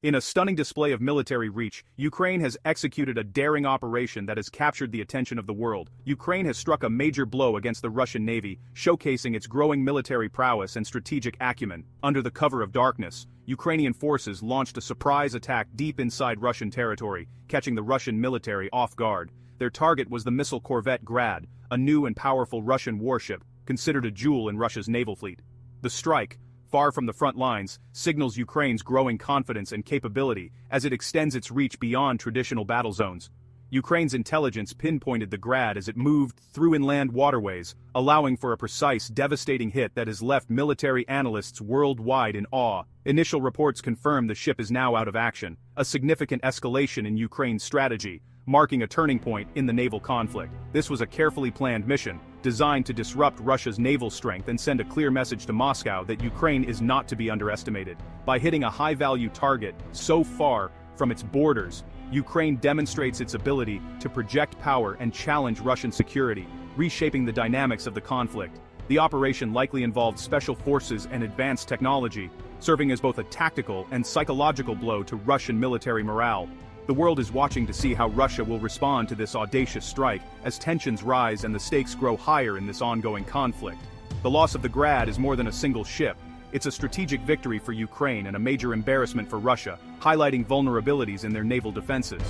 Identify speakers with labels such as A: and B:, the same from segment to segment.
A: In a stunning display of military reach, Ukraine has executed a daring operation that has captured the attention of the world. Ukraine has struck a major blow against the Russian Navy, showcasing its growing military prowess and strategic acumen. Under the cover of darkness, Ukrainian forces launched a surprise attack deep inside Russian territory, catching the Russian military off guard. Their target was the missile corvette Grad, a new and powerful Russian warship, considered a jewel in Russia's naval fleet. The strike, far from the front lines, signals Ukraine's growing confidence and capability as it extends its reach beyond traditional battle zones. Ukraine's intelligence pinpointed the Grad as it moved through inland waterways, allowing for a precise, devastating hit that has left military analysts worldwide in awe. Initial reports confirm the ship is now out of action, a significant escalation in Ukraine's strategy, marking a turning point in the naval conflict. This was a carefully planned mission, designed to disrupt Russia's naval strength and send a clear message to Moscow that Ukraine is not to be underestimated. By hitting a high-value target so far from its borders, Ukraine demonstrates its ability to project power and challenge Russian security, reshaping the dynamics of the conflict. The operation likely involved special forces and advanced technology, serving as both a tactical and psychological blow to Russian military morale. The world is watching to see how Russia will respond to this audacious strike as tensions rise and the stakes grow higher in this ongoing conflict. The loss of the Grad is more than a single ship. It's a strategic victory for Ukraine and a major embarrassment for Russia, highlighting vulnerabilities in their naval defenses.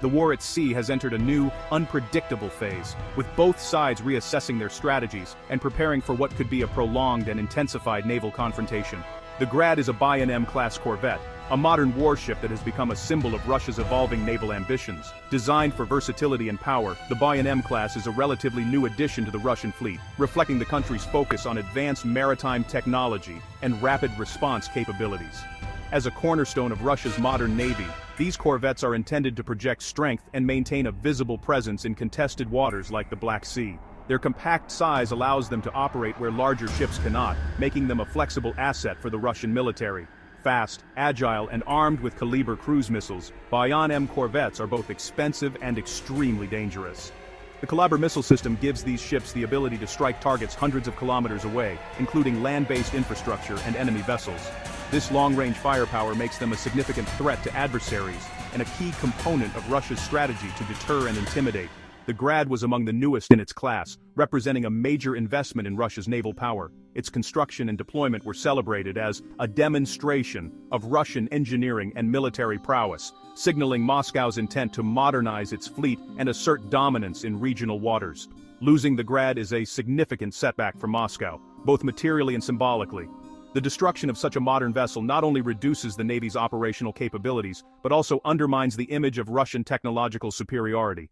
A: The war at sea has entered a new, unpredictable phase, with both sides reassessing their strategies and preparing for what could be a prolonged and intensified naval confrontation. The Grad is a Buyan-M class corvette, a modern warship that has become a symbol of Russia's evolving naval ambitions. Designed for versatility and power, the Buyan-M class is a relatively new addition to the Russian fleet, reflecting the country's focus on advanced maritime technology and rapid response capabilities. As a cornerstone of Russia's modern navy, these corvettes are intended to project strength and maintain a visible presence in contested waters like the Black Sea. Their compact size allows them to operate where larger ships cannot, making them a flexible asset for the Russian military. Fast, agile, and armed with Kalibr cruise missiles, Buyan-M corvettes are both expensive and extremely dangerous. The Kalibr missile system gives these ships the ability to strike targets hundreds of kilometers away, including land-based infrastructure and enemy vessels. This long-range firepower makes them a significant threat to adversaries and a key component of Russia's strategy to deter and intimidate. The Grad was among the newest in its class, representing a major investment in Russia's naval power. Its construction and deployment were celebrated as a demonstration of Russian engineering and military prowess, signaling Moscow's intent to modernize its fleet and assert dominance in regional waters. Losing the Grad is a significant setback for Moscow, both materially and symbolically. The destruction of such a modern vessel not only reduces the Navy's operational capabilities, but also undermines the image of Russian technological superiority.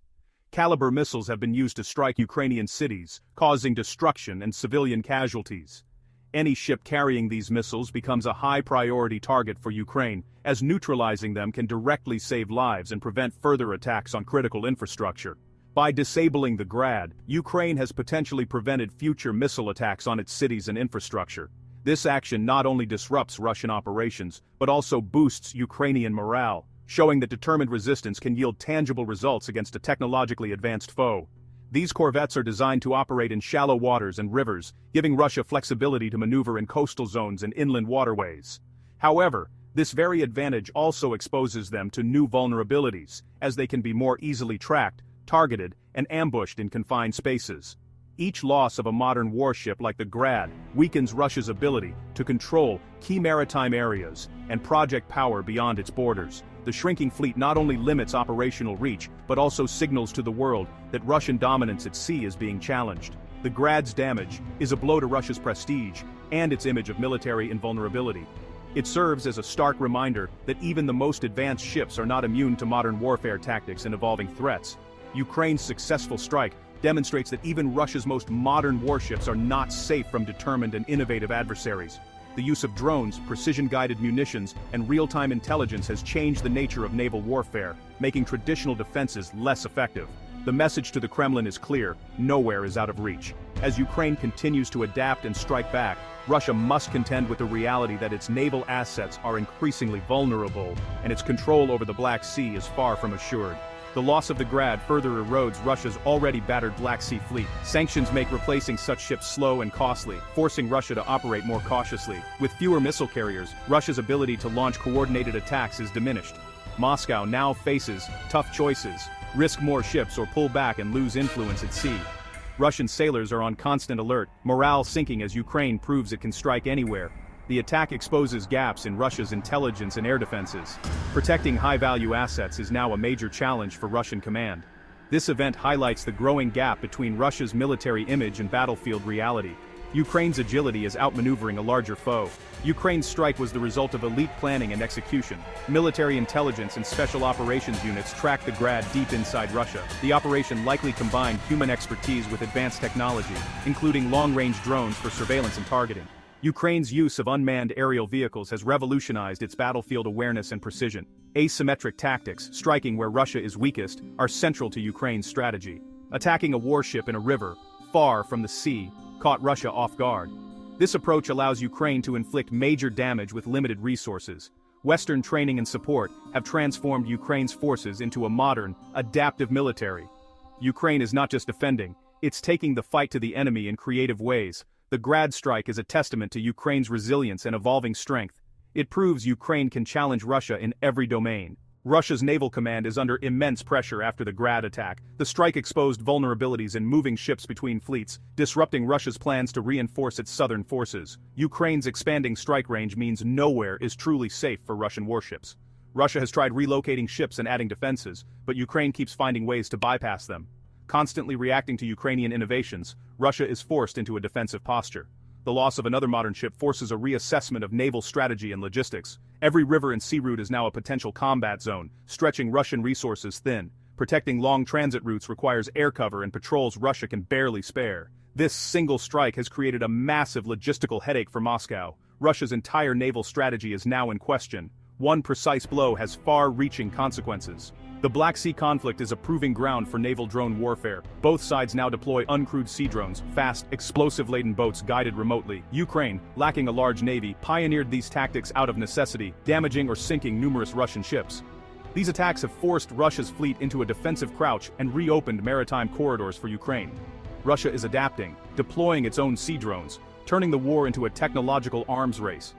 A: Kalibr missiles have been used to strike Ukrainian cities, causing destruction and civilian casualties. Any ship carrying these missiles becomes a high-priority target for Ukraine, as neutralizing them can directly save lives and prevent further attacks on critical infrastructure. By disabling the Grad, Ukraine has potentially prevented future missile attacks on its cities and infrastructure. This action not only disrupts Russian operations, but also boosts Ukrainian morale, showing that determined resistance can yield tangible results against a technologically advanced foe. These corvettes are designed to operate in shallow waters and rivers, giving Russia flexibility to maneuver in coastal zones and inland waterways. However, this very advantage also exposes them to new vulnerabilities, as they can be more easily tracked, targeted, and ambushed in confined spaces. Each loss of a modern warship like the Grad weakens Russia's ability to control key maritime areas and project power beyond its borders. The shrinking fleet not only limits operational reach, but also signals to the world that Russian dominance at sea is being challenged. The Grad's damage is a blow to Russia's prestige and its image of military invulnerability. It serves as a stark reminder that even the most advanced ships are not immune to modern warfare tactics and evolving threats. Ukraine's successful strike demonstrates that even Russia's most modern warships are not safe from determined and innovative adversaries. The use of drones, precision-guided munitions, and real-time intelligence has changed the nature of naval warfare, making traditional defenses less effective. The message to the Kremlin is clear: nowhere is out of reach. As Ukraine continues to adapt and strike back, Russia must contend with the reality that its naval assets are increasingly vulnerable, and its control over the Black Sea is far from assured. The loss of the Grad further erodes Russia's already battered Black Sea fleet. Sanctions make replacing such ships slow and costly, forcing Russia to operate more cautiously. With fewer missile carriers, Russia's ability to launch coordinated attacks is diminished. Moscow now faces tough choices: risk more ships or pull back and lose influence at sea. Russian sailors are on constant alert, morale sinking as Ukraine proves it can strike anywhere. The attack exposes gaps in Russia's intelligence and air defenses. Protecting high-value assets is now a major challenge for Russian command. This event highlights the growing gap between Russia's military image and battlefield reality. Ukraine's agility is outmaneuvering a larger foe. Ukraine's strike was the result of elite planning and execution. Military intelligence and special operations units tracked the Grad deep inside Russia. The operation likely combined human expertise with advanced technology, including long-range drones for surveillance and targeting. Ukraine's use of unmanned aerial vehicles has revolutionized its battlefield awareness and precision. Asymmetric tactics, striking where Russia is weakest, are central to Ukraine's strategy. Attacking a warship in a river, far from the sea, caught Russia off guard. This approach allows Ukraine to inflict major damage with limited resources. Western training and support have transformed Ukraine's forces into a modern, adaptive military. Ukraine is not just defending, it's taking the fight to the enemy in creative ways. The Grad strike is a testament to Ukraine's resilience and evolving strength. It proves Ukraine can challenge Russia in every domain. Russia's naval command is under immense pressure after the Grad attack. The strike exposed vulnerabilities in moving ships between fleets, disrupting Russia's plans to reinforce its southern forces. Ukraine's expanding strike range means nowhere is truly safe for Russian warships. Russia has tried relocating ships and adding defenses, but Ukraine keeps finding ways to bypass them. Constantly reacting to Ukrainian innovations, Russia is forced into a defensive posture. The loss of another modern ship forces a reassessment of naval strategy and logistics. Every river and sea route is now a potential combat zone, stretching Russian resources thin. Protecting long transit routes requires air cover and patrols Russia can barely spare. This single strike has created a massive logistical headache for Moscow. Russia's entire naval strategy is now in question. One precise blow has far-reaching consequences. The Black Sea conflict is a proving ground for naval drone warfare. Both sides now deploy uncrewed sea drones, fast, explosive-laden boats guided remotely. Ukraine, lacking a large navy, pioneered these tactics out of necessity, damaging or sinking numerous Russian ships. These attacks have forced Russia's fleet into a defensive crouch and reopened maritime corridors for Ukraine. Russia is adapting, deploying its own sea drones, turning the war into a technological arms race.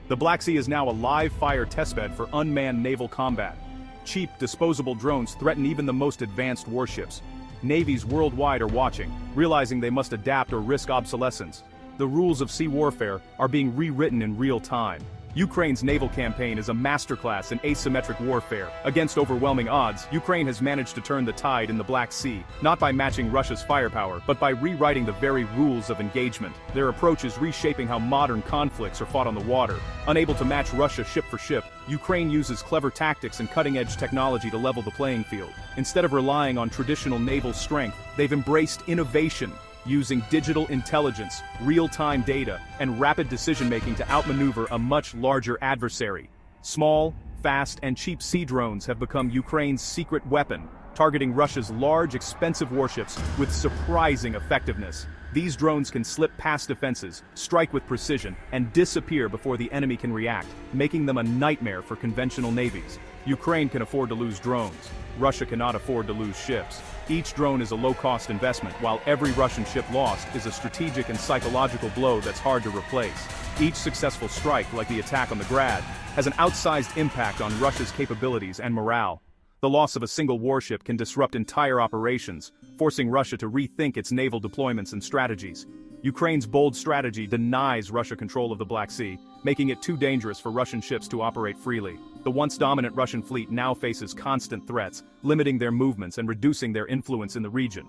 A: The Black Sea is now a live-fire testbed for unmanned naval combat. Cheap, disposable drones threaten even the most advanced warships. Navies worldwide are watching, realizing they must adapt or risk obsolescence. The rules of sea warfare are being rewritten in real time. Ukraine's naval campaign is a masterclass in asymmetric warfare. Against overwhelming odds, Ukraine has managed to turn the tide in the Black Sea, not by matching Russia's firepower, but by rewriting the very rules of engagement. Their approach is reshaping how modern conflicts are fought on the water. Unable to match Russia ship for ship, Ukraine uses clever tactics and cutting-edge technology to level the playing field. Instead of relying on traditional naval strength, they've embraced innovation, using digital intelligence, real-time data, and rapid decision-making to outmaneuver a much larger adversary. Small, fast, and cheap sea drones have become Ukraine's secret weapon, targeting Russia's large, expensive warships with surprising effectiveness. These drones can slip past defenses, strike with precision, and disappear before the enemy can react, making them a nightmare for conventional navies. Ukraine can afford to lose drones. Russia cannot afford to lose ships. Each drone is a low-cost investment, while every Russian ship lost is a strategic and psychological blow that's hard to replace. Each successful strike, like the attack on the Grad, has an outsized impact on Russia's capabilities and morale. The loss of a single warship can disrupt entire operations, forcing Russia to rethink its naval deployments and strategies. Ukraine's bold strategy denies Russia control of the Black Sea, making it too dangerous for Russian ships to operate freely. The once dominant Russian fleet now faces constant threats, limiting their movements and reducing their influence in the region.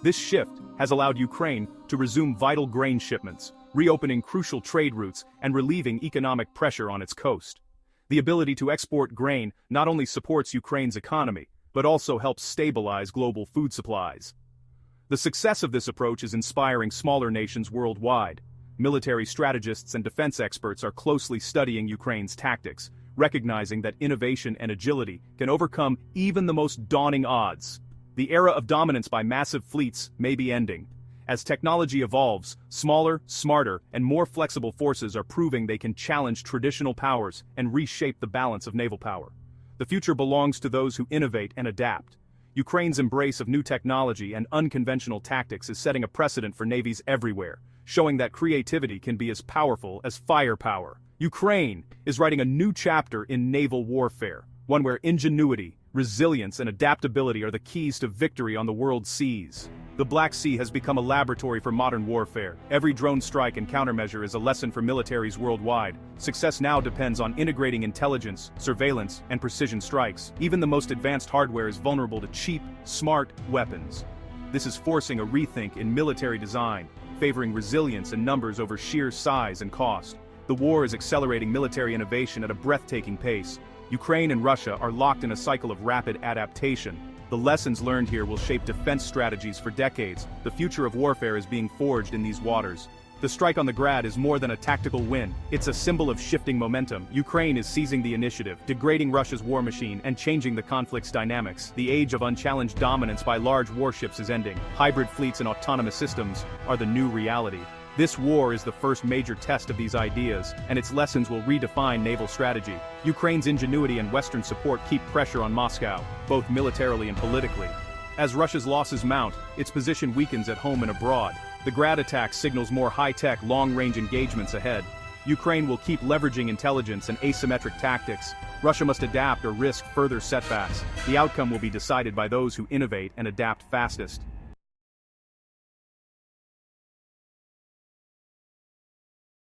A: This shift has allowed Ukraine to resume vital grain shipments, reopening crucial trade routes and relieving economic pressure on its coast. The ability to export grain not only supports Ukraine's economy, but also helps stabilize global food supplies. The success of this approach is inspiring smaller nations worldwide. Military strategists and defense experts are closely studying Ukraine's tactics, recognizing that innovation and agility can overcome even the most daunting odds. The era of dominance by massive fleets may be ending. As technology evolves, smaller, smarter, and more flexible forces are proving they can challenge traditional powers and reshape the balance of naval power. The future belongs to those who innovate and adapt. Ukraine's embrace of new technology and unconventional tactics is setting a precedent for navies everywhere, showing that creativity can be as powerful as firepower. Ukraine is writing a new chapter in naval warfare, one where ingenuity, resilience, and adaptability are the keys to victory on the world's seas. The Black Sea has become a laboratory for modern warfare. Every drone strike and countermeasure is a lesson for militaries worldwide. Success now depends on integrating intelligence, surveillance, and precision strikes. Even the most advanced hardware is vulnerable to cheap, smart weapons. This is forcing a rethink in military design, favoring resilience and numbers over sheer size and cost. The war is accelerating military innovation at a breathtaking pace. Ukraine and Russia are locked in a cycle of rapid adaptation. The lessons learned here will shape defense strategies for decades. The future of warfare is being forged in these waters. The strike on the Grad is more than a tactical win. It's a symbol of shifting momentum. Ukraine is seizing the initiative, degrading Russia's war machine, and changing the conflict's dynamics. The age of unchallenged dominance by large warships is ending. Hybrid fleets and autonomous systems are the new reality. This war is the first major test of these ideas, and its lessons will redefine naval strategy. Ukraine's ingenuity and Western support keep pressure on Moscow, both militarily and politically. As Russia's losses mount, its position weakens at home and abroad. The Grad attack signals more high-tech, long-range engagements ahead. Ukraine will keep leveraging intelligence and asymmetric tactics. Russia must adapt or risk further setbacks. The outcome will be decided by those who innovate and adapt fastest.